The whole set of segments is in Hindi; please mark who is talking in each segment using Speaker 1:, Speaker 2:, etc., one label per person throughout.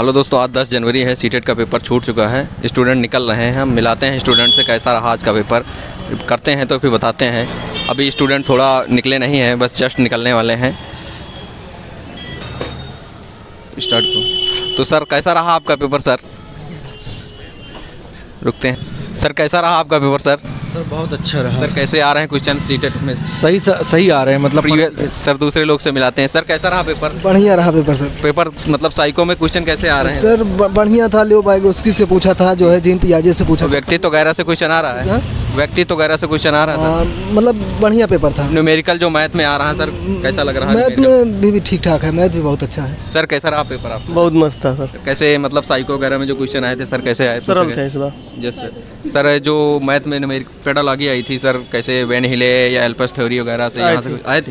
Speaker 1: हेलो दोस्तों, आज 10 जनवरी है। सीटेट का पेपर छूट चुका है, स्टूडेंट निकल रहे हैं। हम मिलाते हैं स्टूडेंट से, कैसा रहा आज का पेपर करते हैं तो फिर बताते हैं। अभी स्टूडेंट थोड़ा निकले नहीं हैं, बस जस्ट निकलने वाले हैं। स्टार्ट को तो सर कैसा रहा आपका पेपर? सर रुकते हैं। सर कैसा रहा आपका पेपर? सर
Speaker 2: बहुत अच्छा रहा।
Speaker 1: सर कैसे आ रहे हैं क्वेश्चन सीटेट में?
Speaker 2: सही आ रहे हैं, मतलब
Speaker 1: सर दूसरे लोग से मिलाते हैं। सर कैसा रहा पेपर?
Speaker 2: बढ़िया रहा पेपर सर।
Speaker 1: पेपर मतलब साइको में क्वेश्चन कैसे आ रहे हैं?
Speaker 2: सर बढ़िया था। लियो वाइगोत्स्की से पूछा था, जो है जीन पियाजे से पूछा।
Speaker 1: व्यक्तित्व वगैरह से क्वेश्चन आ रहा है? व्यक्तित्व वगैरह से क्वेश्चन आ रहा है सर?
Speaker 2: मतलब बढ़िया पेपर था।
Speaker 1: न्यूमेरिकल जो मैथ में आ रहा है सर, कैसा लग रहा है?
Speaker 2: मैथ में भी ठीक ठाक है, मैथ भी बहुत अच्छा है।
Speaker 1: सर कैसा रहा पेपर आपका?
Speaker 3: बहुत मस्त था सर।
Speaker 1: कैसे मतलब साइको वगैरह में जो क्वेश्चन आए थे सर, कैसे आए?
Speaker 3: सरल थे इस बार।
Speaker 1: जैसे सर जो मैथ में पेडालॉजी आई थी सर, कैसे वेन हिले या एल्पस थ्योरी वगैरह से यहाँ से आए थे?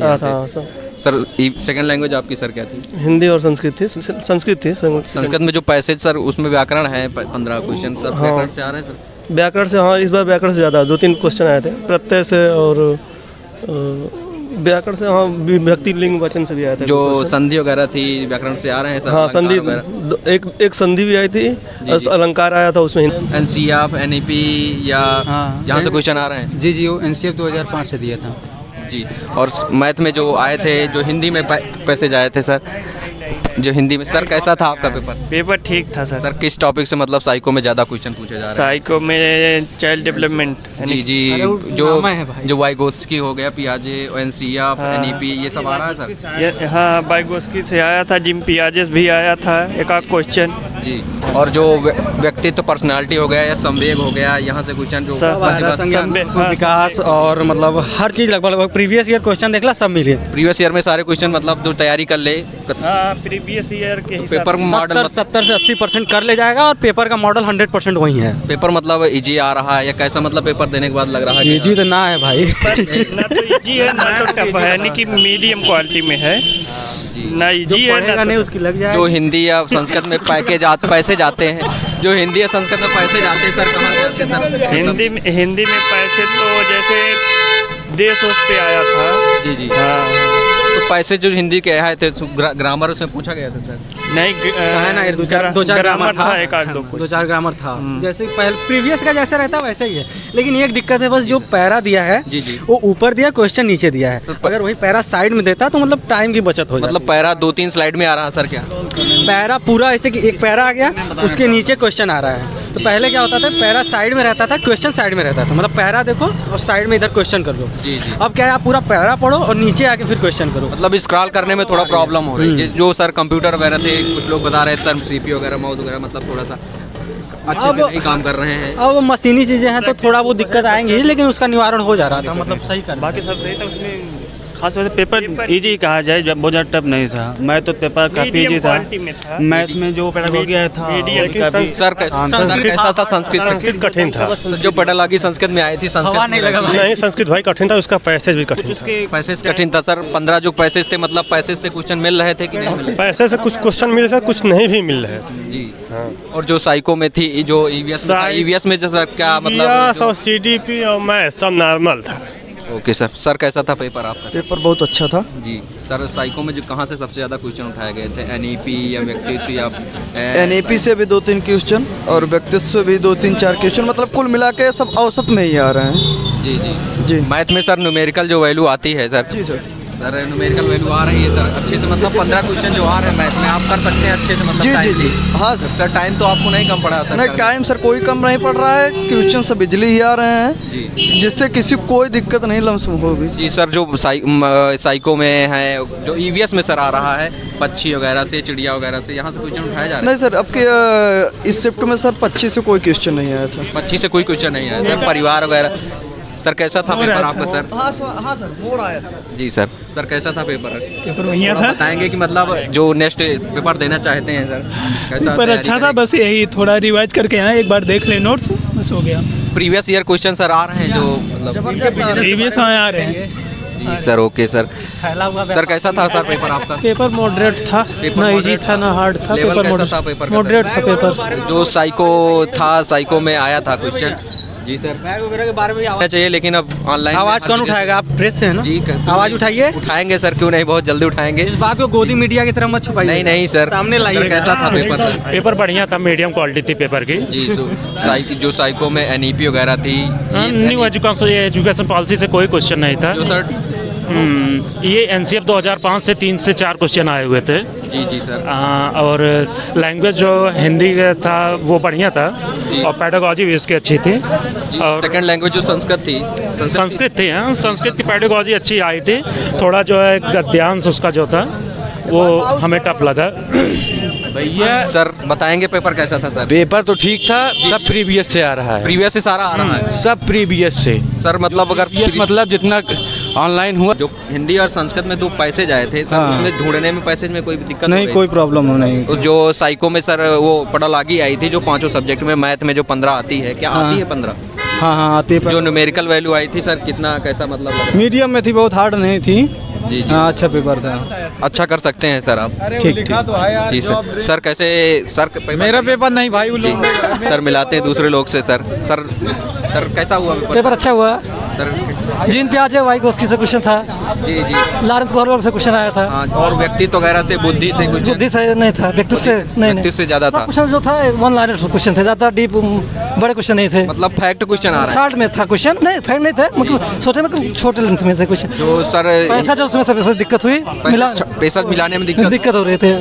Speaker 1: सर सेकंड लैंग्वेज आपकी सर क्या थी?
Speaker 3: हिंदी और संस्कृत थी। संस्कृत
Speaker 1: में जो पैसेज सर उसमें व्याकरण है 15 क्वेश्चन सर, व्याकरण से आ रहे हैं सर?
Speaker 3: व्याकरण से, हाँ इस बार व्याकरण से ज़्यादा 2-3 क्वेश्चन आए थे। प्रत्यय से और व्याकरण से, हाँ विभक्ति लिंग वचन से भी आए थे।
Speaker 1: जो संधि वगैरह थी व्याकरण से आ रहे हैं सर?
Speaker 3: हाँ संधि, एक संधि भी आई थी, अलंकार आया था उसमें।
Speaker 1: एनसीएफ, एनईपी या यहाँ से क्वेश्चन आ रहे हैं?
Speaker 4: जी वो एनसीएफ 2005 से दिया था
Speaker 1: जी। और मैथ में जो आए थे, जो हिंदी में पैसेज आए थे सर, जो हिंदी में सर कैसा था आपका पेपर?
Speaker 5: पेपर ठीक था सर।
Speaker 1: सर किस टॉपिक से मतलब साइको में ज़्यादा क्वेश्चन पूछे जा रहे हैं?
Speaker 5: साइको में चाइल्ड डेवलपमेंट।
Speaker 1: जी जी, जो वाइगोत्स्की हो गया, पियाजे, एनसीएफ, एनईपी, ये सब आ रहा है सर?
Speaker 5: हाँ वाइगोत्स्की से आया था, जिम पियाजे भी आया था एक आध क्वेश्चन
Speaker 1: जी। और जो व्यक्तित्व पर्सनालिटी हो गया या संवेग हो गया, यहाँ से क्वेश्चन जो
Speaker 4: विकास और मतलब हर चीज़ लगभग प्रीवियस ईयर क्वेश्चन देखला सब मिले।
Speaker 1: प्रीवियस ईयर में सारे क्वेश्चन मतलब जो तैयारी कर ले,
Speaker 5: प्रीवियस ईयर के
Speaker 1: पेपर मॉडल
Speaker 4: 70 से 80% कर ले जाएगा और पेपर का मॉडल 100% वही है।
Speaker 1: पेपर मतलब इजी आ रहा है या कैसा? मतलब पेपर देने के बाद लग रहा है
Speaker 4: इजी तो ना है भाई।
Speaker 5: ना तो इजी है ना तो टफ है, यानी कि मीडियम क्वालिटी में है। ना इजी है ना
Speaker 4: नहीं उसकी लग जाए।
Speaker 1: जो हिंदी या संस्कृत में पैसे जाते हैं, जो हिंदी या संस्कृत में पैसे जाते हैं सर, कहाँ जाते हैं सर?
Speaker 5: हिंदी में पैसे तो जैसे देश पे आया था।
Speaker 1: जी जी हाँ। तो पैसे जो हिंदी के आए थे, ग्रामर उसमें पूछा गया था सर?
Speaker 5: नहीं
Speaker 4: है ना, दो चार ग्रामर था,
Speaker 5: एक आध
Speaker 4: दो चार ग्रामर था। जैसे पहले प्रीवियस का जैसा रहता है वैसा ही है, लेकिन एक दिक्कत है बस, जो पैरा दिया है
Speaker 1: जी जी
Speaker 4: वो ऊपर दिया, क्वेश्चन नीचे दिया है। अगर वही पैरा साइड में देता तो मतलब टाइम की बचत हो जाती।
Speaker 1: मतलब पैरा 2-3 स्लाइड में आ रहा है सर क्या?
Speaker 4: पैरा पूरा ऐसे कि एक पैरा आ गया, उसके नीचे क्वेश्चन आ रहा है। तो पहले क्या होता था, पैरा साइड में रहता था, क्वेश्चन साइड में रहता था। मतलब पैरा देखो और साइड में इधर क्वेश्चन कर दो।
Speaker 1: जी जी।
Speaker 4: अब क्या है, आप पूरा पैरा पढ़ो और नीचे आके फिर क्वेश्चन करो।
Speaker 1: मतलब स्क्रॉल करने में थोड़ा प्रॉब्लम हो रही है। जो सर कंप्यूटर वगैरह थे, कुछ लोग बता रहे सर सीपीयू वगैरह, माउस वगैरह, मतलब थोड़ा सा अच्छे से नहीं काम कर रहे हैं।
Speaker 4: अब मशीनी चीज़ें हैं तो थोड़ा वो दिक्कत आएंगी, लेकिन उसका निवारण हो जा रहा था, मतलब सही कर।
Speaker 6: बाकी सब सही था। उसमें खास वजह पेपर इजी कहा जाए, जब बहुत ज़्यादा टफ नहीं था। मैं तो पेपर काफ़ी इजी था। मैथ में जो पेडागॉजी आया था,
Speaker 1: सर कैसा था?
Speaker 3: संस्कृत कठिन था।
Speaker 1: जो पेडागॉजी संस्कृत में आई थी,
Speaker 3: नहीं संस्कृत भाई कठिन था, उसका पैसेज भी कठिन था।
Speaker 1: पैसेज कठिन था सर। 15 जो पैसेज थे, मतलब पैसेज से क्वेश्चन मिल रहे थे कि नहीं मिल रहे?
Speaker 3: पैसे से कुछ क्वेश्चन मिल रहे थे, कुछ नहीं भी मिल रहे थे
Speaker 1: जी। और जो साइको में थी, जो ईवीएस में जो सर क्या मतलब,
Speaker 3: सीडीपी और मैथ सब नॉर्मल था।
Speaker 1: Okay sir. सर कैसा था पेपर आपका?
Speaker 2: पेपर बहुत अच्छा था
Speaker 1: जी सर। साइको में जो कहाँ से सबसे ज़्यादा क्वेश्चन उठाए गए थे? एनईपी या व्यक्तित्व या
Speaker 2: एनईपी से भी 2-3 क्वेश्चन और व्यक्तित्व से भी 2-3-4 क्वेश्चन, मतलब कुल मिला के सब औसत में ही आ रहे हैं।
Speaker 1: जी जी
Speaker 2: जी।
Speaker 1: मैथ में सर न्यूमेरिकल जो वैल्यू आती है सर?
Speaker 2: जी सर।
Speaker 1: सर न्यूमेरिकल वैल्यू आ रही है सर अच्छे से, मतलब 15 क्वेश्चन जो आ रहे हैं मैथ में आप कर सकते हैं अच्छे से? मतलब
Speaker 2: जी जी जी हाँ सर।
Speaker 1: टाइम तो आपको नहीं कम पड़ा सर?
Speaker 2: नहीं टाइम सर कोई कम नहीं पड़ रहा है, क्वेश्चन सब बिजली ही आ रहे हैं
Speaker 1: जी,
Speaker 2: जिससे किसी को कोई दिक्कत नहीं लमसम होगी।
Speaker 1: जी सर। जो साइको में है, जो ईवीएस में सर आ रहा है, पक्षी वगैरह से, चिड़िया वगैरह से, यहाँ से क्वेश्चन उठाया जा रहा है?
Speaker 2: नहीं सर, अब के इस शिफ्ट में सर पक्षी से कोई क्वेश्चन नहीं आया था।
Speaker 1: पक्षी से कोई क्वेश्चन नहीं आया सर? परिवार वगैरह सर कैसा था पेपर आपका सर?
Speaker 2: हाँ सर वो आया था
Speaker 1: जी सर। सर कैसा था पेपर?
Speaker 7: पेपर बढ़िया था।
Speaker 1: बताएंगे कि मतलब जो नेक्स्ट पेपर देना चाहते हैं सर, कैसा
Speaker 7: पेपर अच्छा था? बस यही थोड़ा रिवाइज करके आए, एक बार देख ले नोट्स, बस हो गया।
Speaker 1: प्रीवियस ईयर क्वेश्चन सर आ रहे हैं जो मतलब
Speaker 7: प्रीवियस आ रहे हैं?
Speaker 1: जी सर। Okay sir. सर कैसा था सर पेपर आपका?
Speaker 7: पेपर मॉडरेट था, ना इजी था ना हार्ड था। पेपर
Speaker 1: कैसा था पेपर?
Speaker 7: मॉडरेट था पेपर।
Speaker 1: जो साइको था, साइको में आया था क्वेश्चन जी सर,
Speaker 4: बैग वगैरह के बारे में
Speaker 1: होना चाहिए, लेकिन अब ऑनलाइन
Speaker 4: आवाज़ कौन उठाएगा? आप प्रेस से हैं ना?
Speaker 1: जी
Speaker 4: आवाज़ उठाइए।
Speaker 1: उठाएंगे सर, क्यों नहीं, बहुत जल्दी उठाएंगे।
Speaker 4: इस बात को गोदी मीडिया की तरह मत छुपाइए।
Speaker 1: नहीं नहीं सर,
Speaker 4: सामने लाइए।
Speaker 1: कैसा था पेपर?
Speaker 8: पेपर बढ़िया था, मीडियम क्वालिटी थी पेपर की।
Speaker 1: जी, जो साइको में एनईपी वगैरह थी,
Speaker 8: न्यू एजुकेशन पॉलिसी से कोई क्वेश्चन नहीं था।
Speaker 1: जो सर
Speaker 8: ये एनसीएफ 2005 से 3 से 4 क्वेश्चन आए हुए थे।
Speaker 1: जी जी सर।
Speaker 8: और लैंग्वेज जो हिंदी था वो बढ़िया था, और पेडागॉजी भी इसकी अच्छी थी। और
Speaker 1: सेकंड लैंग्वेज जो संस्कृत थी,
Speaker 8: संस्कृत थी। हाँ, संस्कृत की पेडागॉजी अच्छी आई थी। थोड़ा जो है गद्यांश उसका जो था वो हमें टफ लगा।
Speaker 2: भैया
Speaker 1: सर बताएंगे पेपर कैसा था सर?
Speaker 2: पेपर तो ठीक था, सब प्रीवियस से आ रहा है।
Speaker 1: प्रीवियस से सारा आ रहा है
Speaker 2: सब प्रीवियस से
Speaker 1: सर, मतलब अगर
Speaker 2: मतलब जितना ऑनलाइन हुआ।
Speaker 1: जो हिंदी और संस्कृत में 2 पैसेज आए थे सर,
Speaker 2: हाँ।
Speaker 1: उसमें ढूंढने में पैसेज में कोई दिक्कत
Speaker 2: नहीं, कोई प्रॉब्लम नहीं।
Speaker 1: तो जो साइको में सर वो पढ़ालागी आई थी, जो 5 सब्जेक्ट में, मैथ में जो 15 आती है, क्या आती है 15?
Speaker 2: हाँ हाँ आती है।
Speaker 1: जो न्यूमेरिकल वैल्यू आई थी सर, कितना कैसा मतलब लगा?
Speaker 2: मीडियम में थी, बहुत हार्ड नहीं थी।
Speaker 1: जी जी,
Speaker 2: हाँ, अच्छा पेपर था।
Speaker 1: अच्छा कर सकते हैं सर आप।
Speaker 2: ठीक ठीक।
Speaker 1: जी सर। सर कैसे सर?
Speaker 2: मेरा पेपर नहीं भाई,
Speaker 1: जी सर, मिलाते हैं दूसरे लोग से। सर सर सर कैसा हुआ
Speaker 4: पेपर? अच्छा हुआ
Speaker 1: सर।
Speaker 4: जीन प्याज है, वाइगोस्की से क्वेश्चन था।
Speaker 1: जी जी,
Speaker 4: लॉरेंस गोरवेल से क्वेश्चन आया था।
Speaker 1: हाँ, और व्यक्तित्व वगैरह से, बुद्धि से कुछ?
Speaker 4: बुद्धि से नहीं था, व्यक्तित्व से नहीं।
Speaker 1: व्यक्तित्व से ज्यादा था।
Speaker 4: क्वेश्चन जो था 1 लाइनर क्वेश्चन थे, ज्यादा डीप बड़े क्वेश्चन नहीं थे।
Speaker 1: मतलब फैक्ट क्वेश्चन आ रहा है।
Speaker 4: शॉर्ट में था क्वेश्चन, नहीं फैक्ट नहीं थे, मतलब छोटे में छोटे लेंथ में थे क्वेश्चन।
Speaker 1: जो सर
Speaker 4: पैसा जो उसमें सबसे दिक्कत हुई,
Speaker 1: पैसा मिलाने में दिक्कत
Speaker 4: हो रही थे।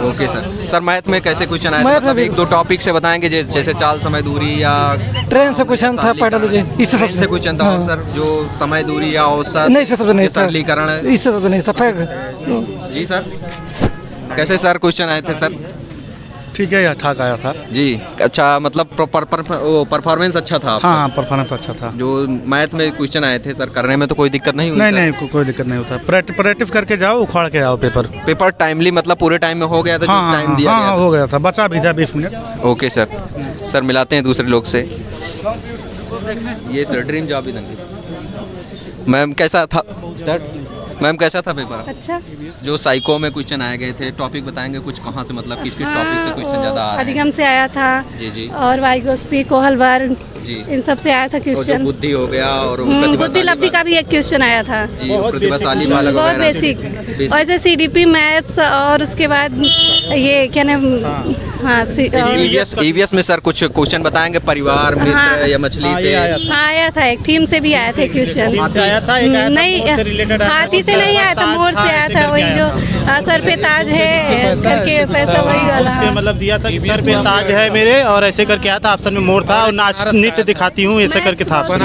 Speaker 1: Okay sir. सर मैथ में कैसे क्वेश्चन आए?
Speaker 4: मैथ में
Speaker 1: मतलब 1-2 टॉपिक से बताएंगे, जैसे चाल, समय, दूरी, या
Speaker 4: ट्रेन से क्वेश्चन था, पेडोलॉजी, इससे सबसे
Speaker 1: क्वेश्चन था। और सर जो समय, दूरी या औसत,
Speaker 4: नहीं, इससे सबसे नहीं था।
Speaker 1: सरलीकरण,
Speaker 4: इससे सबसे नहीं था।
Speaker 1: जी सर, कैसे सर क्वेश्चन आए थे सर?
Speaker 3: ठीक है, ठाक आया था
Speaker 1: जी। अच्छा, मतलब परफॉर्मेंस अच्छा था आपका?
Speaker 3: हाँ, परफॉर्मेंस अच्छा था।
Speaker 1: जो मैथ में क्वेश्चन आए थे सर, करने में तो कोई दिक्कत नहीं हुई?
Speaker 3: नहीं, कोई दिक्कत नहीं होता। प्रैक्टिस करके जाओ, उखाड़ के आओ पेपर
Speaker 1: टाइमली, मतलब पूरे टाइम में हो गया था?
Speaker 3: हाँ,
Speaker 1: टाइम दिया गया
Speaker 3: हाँ, हो गया था, बचा भी था 20 मिनट।
Speaker 1: Okay sir. सर मिलाते हैं दूसरे लोग से। ये सर ड्रीम जॉब ही मैम कैसा था? मैम कैसा था पेपर?
Speaker 9: अच्छा।
Speaker 1: जो साइको में क्वेश्चन आए गए थे, टॉपिक बताएंगे कुछ, कहाँ से, मतलब किस टॉपिक से क्वेश्चन ज्यादा आ रहा है?
Speaker 9: अधिगम से आया था।
Speaker 1: जी जी।
Speaker 9: और वाइगोस्की, कोहलबर्ग,
Speaker 1: जी,
Speaker 9: इन सब से आया था क्वेश्चन।
Speaker 1: बुद्धि हो गया, और
Speaker 9: बुद्धि लब्धि का भी एक क्वेश्चन आया था
Speaker 1: जी, प्रतिभाशाली वाला
Speaker 9: बहुत बेसिक। और जैसे सीडीपी, मैथ्स, और उसके बाद ये क्या नाम, हाँ
Speaker 1: ईवीएस में सर कुछ क्वेश्चन बताएंगे, परिवार, मित्र, या मछली से?
Speaker 9: हाँ आया था, एक थीम से भी आया था क्वेश्चन। नहीं, हाथी से नहीं आया था, मोर से आया था। वही जो सर पे ताज है करके, पैसा वही वाला
Speaker 10: मतलब दिया था कि सर पे ताज है मेरे, और ऐसे करके आया था। ऑप्शन में मोर था, और नाच नृत्य दिखाती हूँ, ऐसे करके था।
Speaker 9: बहुत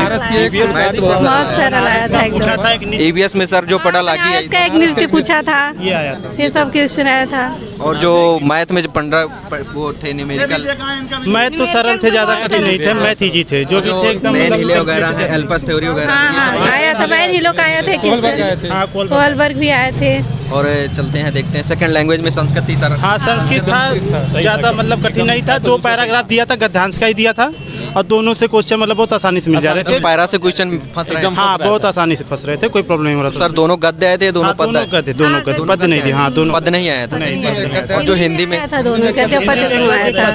Speaker 9: सरल आया था एकदम।
Speaker 1: ईवीएस में सर जो पढ़ालागी है,
Speaker 9: इसका एक नृत्य पूछा था,
Speaker 10: ये आया था,
Speaker 9: ये सब क्वेश्चन आया था।
Speaker 1: और जो मैथ में जो 15 वो थे न्यूमेरिकल,
Speaker 10: मैथ तो सरल थे, ज्यादा कठिन नहीं थे, मैथ इजी थे, जो भी थे एकदम
Speaker 1: वगैरह है, एल्पस थ्योरी वगैरह।
Speaker 9: हाँ आया था, बैन हिलो का आया था क्वेश्चन, कोहलबर्ग भी आए थे।
Speaker 1: और चलते हैं, देखते हैं सेकंड लैंग्वेज में संस्कृत थी सर।
Speaker 10: हाँ, संस्कृत था, ज्यादा मतलब कठिन नहीं था। 2 पैराग्राफ दिया था, गद्यांश का ही दिया था, और दोनों से क्वेश्चन मतलब बहुत आसानी से मिल जा रहे थे।
Speaker 1: पैरा से क्वेश्चन फंस रहे हैं?
Speaker 10: हाँ, बहुत आसानी से फंस रहे थे, कोई प्रॉब्लम नहीं हो रहा था।
Speaker 1: सर दोनों गद्य आए थे, दोनों पद?
Speaker 10: दोनों पद नहीं थे। हाँ, दोनों
Speaker 1: पद नहीं आया था। और जो हिंदी में
Speaker 9: था, दोनों पद आया था।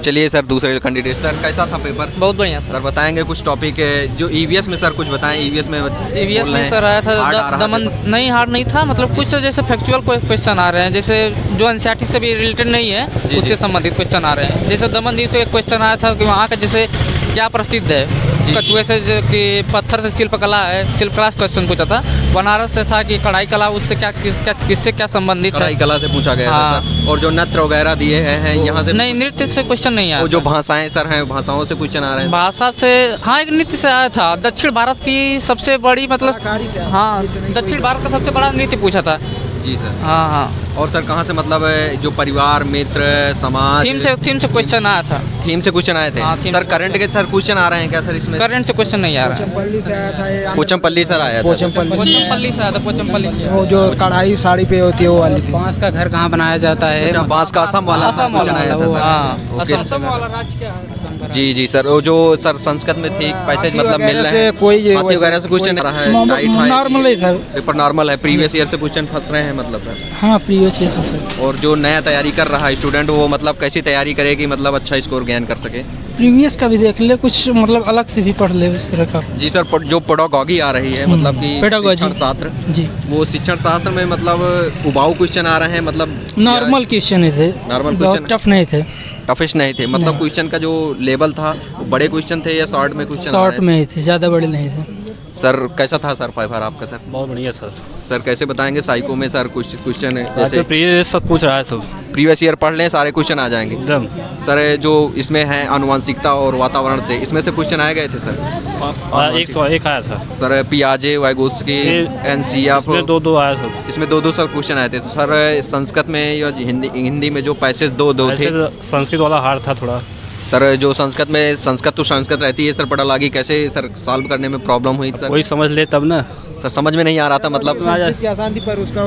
Speaker 1: चलिए सर, दूसरे कैंडिडेट सर, कैसा था पेपर?
Speaker 11: बहुत बढ़िया था
Speaker 1: सर। बताएंगे कुछ टॉपिक जो ईवीएस में सर कुछ बताएं। ईवीएस में
Speaker 11: सर आया था दमन, नहीं हार्ड नहीं था, मतलब कुछ जैसे फैक्चुअल क्वेश्चन आ रहे हैं, जैसे जो एनसीईआरटी से भी रिलेटेड नहीं है, उससे संबंधित क्वेश्चन आ रहे हैं। जैसे दमन द्वीप से एक क्वेश्चन आया था कि वहाँ का जैसे क्या प्रसिद्ध है, कछुए से कि पत्थर से शिल्पकला है, शिल्पकला से क्वेश्चन पूछा था। बनारस से था कि कढ़ाई कला, उससे किससे क्या संबंधित है,
Speaker 1: कढ़ाई कला से पूछा गया था सर। और जो नृत्य वगैरह दिए हैं यहाँ से?
Speaker 11: नहीं, नृत्य से क्वेश्चन नहीं आया।
Speaker 1: जो भाषाएं सर हैं, भाषाओं से क्वेश्चन आ रहे हैं?
Speaker 11: भाषा से हाँ, एक नृत्य से आया था, दक्षिण भारत की सबसे बड़ी, मतलब हाँ, दक्षिण भारत का सबसे बड़ा नृत्य पूछा था।
Speaker 1: जी सर।
Speaker 11: हाँ हाँ।
Speaker 1: और सर कहाँ से, मतलब जो परिवार, मित्र, समाज,
Speaker 11: थीम से क्वेश्चन आया था।
Speaker 1: थीम से क्वेश्चन आए थे?
Speaker 11: हाँ,
Speaker 1: सर करंट के सर क्वेश्चन आ रहे हैं क्या सर इसमें?
Speaker 11: करंट से क्वेश्चन नहीं आ रहा है।
Speaker 2: पोचमपल्ली से आया था।
Speaker 1: पोचमपल्ली सर आया था।
Speaker 11: पोचमपल्ली से आया था। पोचमपल्ली
Speaker 2: वो जो कढ़ाई साड़ी पे होती है, वो वाली थी।
Speaker 4: बांस का घर कहाँ बनाया जाता है?
Speaker 1: अच्छा, बांस का असम वाला क्वेश्चन आया था सर।
Speaker 11: असम वाला राज्य क्या है?
Speaker 1: जी जी सर। वो जो सर संस्कृत में थी, पैसेज मतलब मिल रहे हैं,
Speaker 2: कोई
Speaker 1: हाथी वगैरह से क्वेश्चन आ रहा है?
Speaker 2: नॉर्मल ही था
Speaker 1: पेपर, नॉर्मल है, प्रीवियस ईयर से क्वेश्चन फंस रहे हैं मतलब सर?
Speaker 2: हाँ, प्रीवियस ईयर।
Speaker 1: और जो नया तैयारी कर रहा है स्टूडेंट, वो मतलब कैसी तैयारी करे कि मतलब अच्छा स्कोर गेन कर सके?
Speaker 7: प्रीवियस का भी देख ले, कुछ मतलब अलग से भी पढ़ ले उस तरह का।
Speaker 1: जी सर, जो पेडागॉजी आ रही है मतलब कि शिक्षण शास्त्र,
Speaker 7: जी
Speaker 1: वो शिक्षण शास्त्र में मतलब उबाऊ क्वेश्चन आ रहे हैं, मतलब
Speaker 7: नॉर्मल क्वेश्चन थे,
Speaker 1: नॉर्मल क्वेश्चन,
Speaker 7: टफ नहीं थे,
Speaker 1: टफिश नहीं थे। मतलब क्वेश्चन का जो लेवल था वो बड़े क्वेश्चन थे या शॉर्ट में क्वेश्चन?
Speaker 7: शॉर्ट में ही थे, ज़्यादा बड़े नहीं थे।
Speaker 1: सर कैसा था सर पेपर आपका? सर
Speaker 6: बहुत बढ़िया सर।
Speaker 1: सर कैसे बताएंगे साइको में सर कुछ क्वेश्चन जैसे
Speaker 6: प्रीवियस सब पूछ रहा है, सब
Speaker 1: प्रीवियस ईयर पढ़ लें सारे क्वेश्चन आ जाएंगे
Speaker 6: एकदम।
Speaker 1: सर जो इसमें है आनुवंशिकता और वातावरण से, इसमें से क्वेश्चन आए गए थे सर?
Speaker 6: एक आया था
Speaker 1: सर, पियाजे, वाइगोत्स्की, एनसीएफ,
Speaker 6: दो आया था।
Speaker 1: इसमें दो सर क्वेश्चन आए थे। तो सर संस्कृत में या हिंदी में जो पैसेज दो थे,
Speaker 6: संस्कृत वाला हार्ड था थोड़ा
Speaker 1: सर। जो संस्कृत में संस्कृत रहती है सर, पेडागॉजी कैसे सर सॉल्व करने में प्रॉब्लम हुई सर?
Speaker 6: कोई समझ ले तब ना
Speaker 1: सर, समझ में नहीं आ रहा था मतलब
Speaker 2: आसान थी पर उसका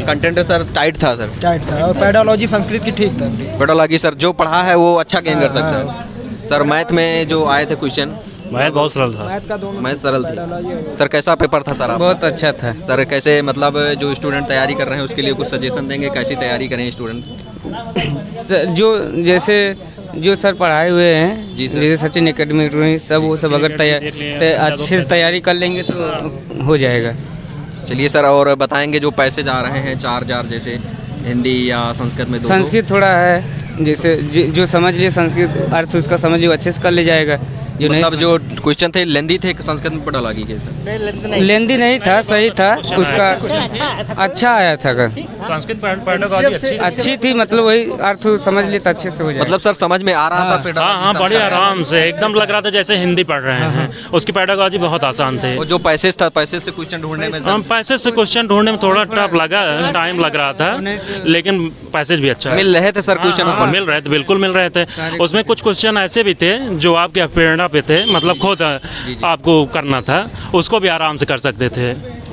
Speaker 1: कंटेंट सर टाइट था सर,
Speaker 2: टाइट था। और पेडागॉजी संस्कृत की ठीक था।
Speaker 1: पेडागॉजी सर जो पढ़ा है वो अच्छा गेन कर सकता है। सर मैथ में जो आए थे क्वेश्चन,
Speaker 6: मैथ बहुत सरल था।
Speaker 1: मैथ सरल थी सर। कैसा पेपर था सर?
Speaker 4: बहुत अच्छा था
Speaker 1: सर। कैसे मतलब जो स्टूडेंट तैयारी कर रहे हैं उसके लिए कुछ सजेशन देंगे, कैसी तैयारी करें स्टूडेंट?
Speaker 4: जो जैसे जो सर पढ़ाए हुए हैं
Speaker 1: जी सर,
Speaker 4: जैसे सचिन एकेडमी सब, वो सब अगर अच्छे से तैयारी कर लेंगे तो हो जाएगा।
Speaker 1: चलिए सर, और बताएंगे जो पैसेज आ रहे हैं 4000 जैसे हिंदी या संस्कृत में?
Speaker 4: संस्कृत थोड़ा है, जैसे जो समझ लिए संस्कृत अर्थ उसका समझ लियो, अच्छे से कर ले जाएगा। जो
Speaker 1: मतलब
Speaker 4: नहीं
Speaker 1: जो क्वेश्चन थे लेंदी थे संस्कृत में पेडागॉजी के सर?
Speaker 4: लेंदी नहीं था, सही था उसका, अच्छा आया था।
Speaker 8: संस्कृत पेडागॉजी
Speaker 4: अच्छी थी, मतलब वही अर्थ समझ लिए तो अच्छे से हो जाए।
Speaker 1: मतलब सर समझ में आ रहा था पेडागॉजी?
Speaker 8: हाँ, बड़े आराम से एकदम लग रहा था जैसे हिंदी पढ़ रहे हैं। उसकी पेडागॉजी बहुत आसान थे।
Speaker 1: और जो पैसेज था, पैसेज से क्वेश्चन ढूंढने में
Speaker 8: हम पैसेज से क्वेश्चन ढूंढने में थोड़ा टफ लगा, टाइम लग रहा था, लेकिन पैसेज भी अच्छा
Speaker 1: मिल रहे थे सर क्वेश्चन?
Speaker 8: मिल रहे थे, बिल्कुल मिल रहे थे। उसमें कुछ क्वेश्चन ऐसे भी थे जो आपके प्रेरणा पे थे, मतलब खुद आपको करना था, उसको भी आराम से कर सकते थे,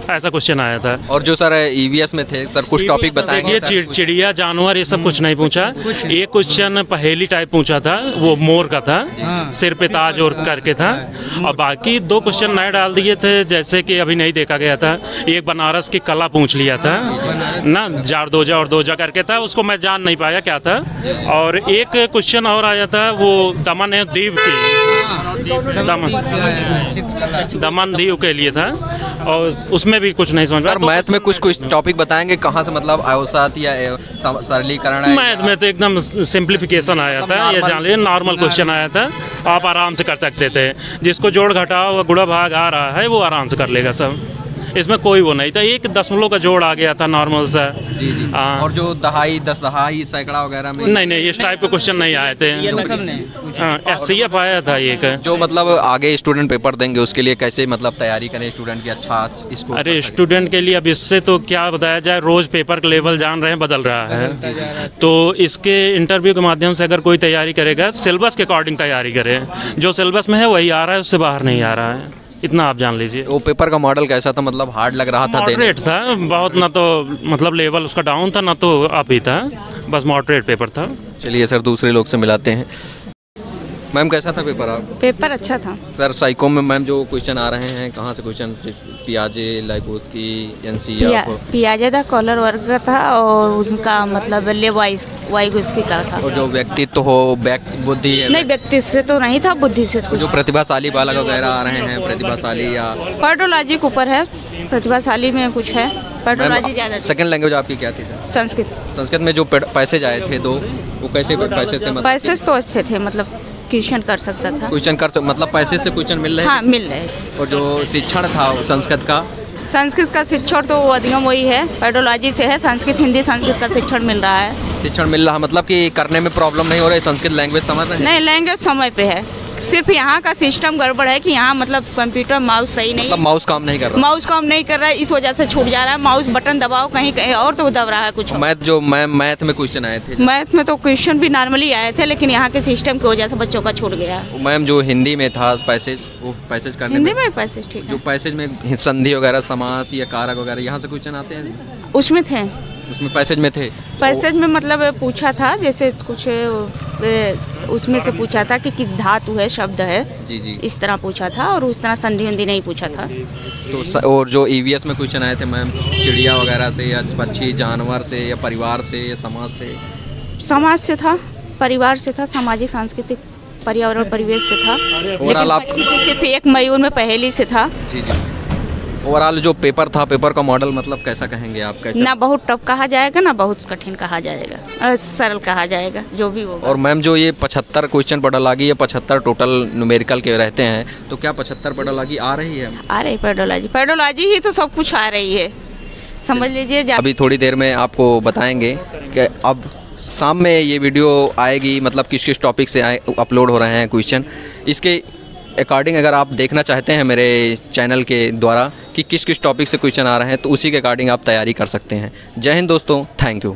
Speaker 8: ऐसा क्वेश्चन आया था।
Speaker 1: और जो सर ईवीएस में थे सर, कुछ टॉपिक बताएंगे?
Speaker 8: ये चिड़िया, जानवर, ये सब कुछ नहीं पूछा। एक क्वेश्चन पहेली टाइप पूछा था, वो मोर का था, सिर पे ताज और करके था। और बाकी 2 क्वेश्चन नए डाल दिए थे, जैसे कि अभी नहीं देखा गया था। एक बनारस की कला पूछ लिया था ना, जारदोजा और दोजा करके था, उसको मैं जान नहीं पाया क्या था। और एक क्वेश्चन और आया था, वो दमन है द्वीप की, दमन द्वीप के लिए था, और उसमें भी कुछ नहीं समझ
Speaker 1: सर। मैथ में कुछ टॉपिक बताएंगे कहाँ से, मतलब अवसाद या सरलीकरण?
Speaker 8: मैथ में तो एकदम सिंप्लीफिकेशन आया था, ये जान लीजिए नॉर्मल क्वेश्चन आया था, आप आराम से कर सकते थे। जिसको जोड़ घटाव गुणा भाग आ रहा है वो आराम से कर लेगा सब, इसमें कोई वो नहीं था। 1 दशमलव का जोड़ आ गया था नॉर्मल सा।
Speaker 1: जी जी। और जो दहाई, 10 दहाई, सैकड़ा वगैरह में
Speaker 8: नहीं, इस टाइप के क्वेश्चन नहीं आए थे। SCF आया था एक।
Speaker 1: जो मतलब आगे स्टूडेंट पेपर देंगे उसके लिए कैसे मतलब तैयारी करें स्टूडेंट की अच्छा स्कोर?
Speaker 8: अरे स्टूडेंट के लिए अब इससे तो क्या बताया जाए, रोज पेपर का लेवल जान रहे हैं बदल रहा है, तो इसके इंटरव्यू के माध्यम से अगर कोई तैयारी करेगा, सिलेबस के अकॉर्डिंग तैयारी करे, जो सिलेबस में है वही आ रहा है, उससे बाहर नहीं आ रहा है, इतना आप जान लीजिए।
Speaker 1: वो पेपर का मॉडल कैसा था, मतलब हार्ड लग रहा था?
Speaker 8: मॉडरेट था बहुत, ना तो मतलब लेवल उसका डाउन था, ना तो अप ही था, बस मॉडरेट पेपर था।
Speaker 1: चलिए सर, दूसरे लोग से मिलाते हैं। मैम कैसा था पेपर? आप
Speaker 9: पेपर अच्छा था
Speaker 1: सर। साइको में मैम जो क्वेश्चन आ रहे हैं कहाँ से क्वेश्चन? पियाजे, लाइकोत्स्की, एनसीएफ?
Speaker 9: पियाजे था, कॉलर वर्ग का था, और उनका मतलब वाइगोत्स्की का था।
Speaker 1: और जो व्यक्तित्व हो, बुद्धि है?
Speaker 9: नहीं, व्यक्ति से तो नहीं था, बुद्धि से कुछ।
Speaker 1: जो प्रतिभाशाली बालक वगैरह आ रहे हैं, प्रतिभाशाली या
Speaker 9: पेडागॉजी के ऊपर है, प्रतिभाशाली में कुछ है, पेडागॉजी ज़्यादा।
Speaker 1: सेकंड लैंग्वेज आपकी क्या थी सर?
Speaker 9: संस्कृत।
Speaker 1: संस्कृत में जो पैसेज आए थे 2, वो कैसे पैसेज थे?
Speaker 9: पैसेज तो अच्छे थे, मतलब क्वेश्चन कर सकता था,
Speaker 1: क्वेश्चन कर मतलब पैसेज से क्वेश्चन मिल रहे?
Speaker 9: हाँ, मिल रहे थे।
Speaker 1: और जो शिक्षण था संस्कृत का शिक्षण
Speaker 9: तो अधिगम वही है, पेडागॉजी से है, संस्कृत हिंदी संस्कृत का शिक्षण मिल रहा है।
Speaker 1: शिक्षण मिल रहा, मतलब कि करने में प्रॉब्लम नहीं हो रही, संस्कृत लैंग्वेज समझ रहे हैं?
Speaker 9: नहीं, लैंग्वेज समय पे है, सिर्फ यहाँ का सिस्टम गड़बड़ है कि यहाँ मतलब कंप्यूटर माउस सही नहीं,
Speaker 1: मतलब माउस काम नहीं कर रहा,
Speaker 9: माउस काम नहीं कर रहा है, इस वजह से छूट जा रहा है। माउस बटन दबाओ कहीं कहीं और तो दब रहा है कुछ।
Speaker 1: मैथ में क्वेश्चन आए थे?
Speaker 9: मैथ में तो क्वेश्चन भी नॉर्मली आए थे, लेकिन यहाँ के सिस्टम की वजह से बच्चों का छूट गया।
Speaker 1: मैम जो हिंदी में था पैसेज, वो पैसेज करने
Speaker 9: हिंदी में पैसेज ठीक है।
Speaker 1: जो पैसेज में संधि वगैरह, समास या कारक वगैरह, यहाँ से क्वेश्चन आते हैं?
Speaker 9: उसमें थे,
Speaker 1: उसमें पैसेज में थे।
Speaker 9: पैसेज में मतलब पूछा था, जैसे कुछ उसमें से पूछा था कि किस धातु है, शब्द है,
Speaker 1: जी जी,
Speaker 9: इस तरह पूछा था, और उस तरह संधि वंधि नहीं पूछा था।
Speaker 1: तो और जो ईवीएस में क्वेश्चन आए थे मैम, चिड़िया वगैरह से या पक्षी जानवर से या परिवार से या समाज से?
Speaker 9: समाज से था, परिवार से था, सामाजिक सांस्कृतिक
Speaker 12: पर्यावरण परिवेश से था,
Speaker 1: ओवरऑल आप
Speaker 12: सिर्फ एक मयूर में पहेली से था।
Speaker 1: जी जी, ओवरऑल जो पेपर था, पेपर का मॉडल मतलब कैसा कहेंगे आप? कैसे?
Speaker 12: ना बहुत टफ कहा जाएगा ना बहुत कठिन कहा जाएगा, सरल कहा जाएगा, जो भी होगा।
Speaker 1: और मैम जो ये 75 क्वेश्चन पेडोलॉजी, ये 75 टोटल न्यूमेरिकल के रहते हैं, तो क्या 75 पेडोलॉजी आ रही है?
Speaker 12: आ रही पेडोलॉजी ही तो सब कुछ आ रही है, समझ लीजिए।
Speaker 1: अभी थोड़ी देर में आपको बताएंगे कि अब शाम में ये वीडियो आएगी, मतलब किस किस टॉपिक से अपलोड हो रहे हैं क्वेश्चन, इसके अकॉर्डिंग अगर आप देखना चाहते हैं मेरे चैनल के द्वारा कि किस किस टॉपिक से क्वेश्चन आ रहे हैं, तो उसी के अकॉर्डिंग आप तैयारी कर सकते हैं। जय हिंद दोस्तों, थैंक यू।